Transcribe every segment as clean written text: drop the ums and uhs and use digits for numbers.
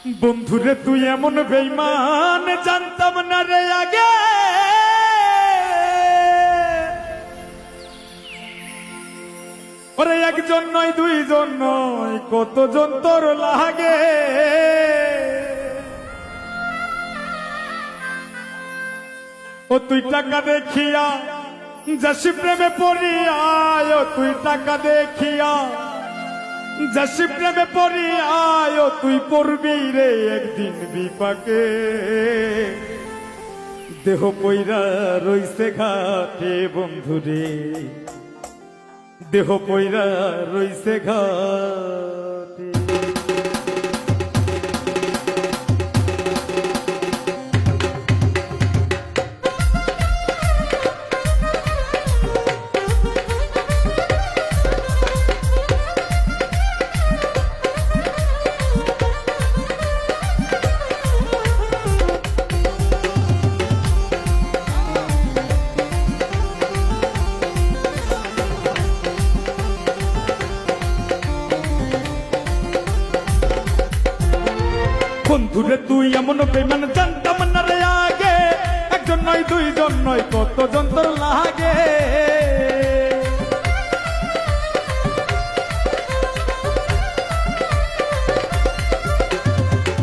বন্ধুরে তুই এমন বেঈমান জানতাম না রে আগে, ওরে একজন নয় দুইজন নয় কতজন তোর লাগে। ও তুই টাকা দেখিয়া যাসি প্রেমে পড়িয়ায়, ও তুই টাকা দেখিয়া যাসি প্রেমে পড়িয়ায়, ও তুই পড়বি রে একদিন বিপাকে। দেহ পইরা রইছে ঘাটে বন্ধুরে, দেহ পইরা রইছে ঘাটে। বন্ধুরে তুই এমন বেঈমান জানতাম না রে আগে, একজন নয় দুইজন নয় কতজন তোর লাগে।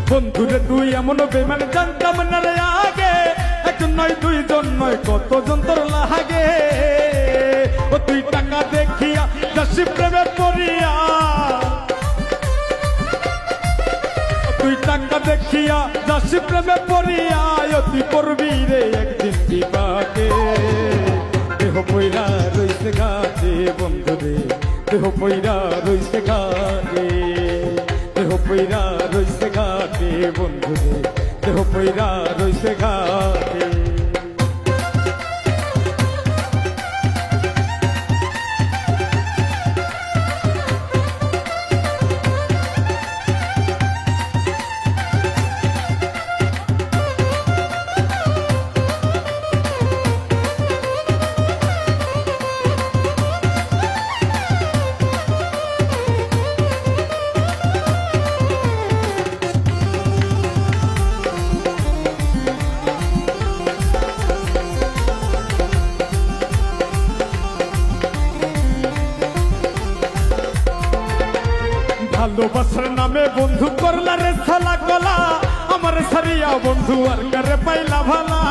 বন্ধুরে তুই এমন বেঈমান জানতাম না রে আগে, একজন নয় দুইজন নয় কতজন তোর লাগে। ও তুই টাকা দেখিয়া যাসি প্রেমে পড়িয়া, তুই টাকা দেখিয়া যাসি প্রেমে পড়িয়া, তুই করবি রে একদিন বিপাকে। দেহ পইরা রইছে ঘাটে বন্ধুরে, দেহ পইরা রইছে ঘাটে, দেহ পইরা রইছে ঘাটে বন্ধুরে, দেহ পইরা রইছে ঘাটে। ভালোবাসার নামে বন্ধু করলা রে ছালা গলা, আমার সারিয়া বন্ধু আর কারে পাইলা ভালা।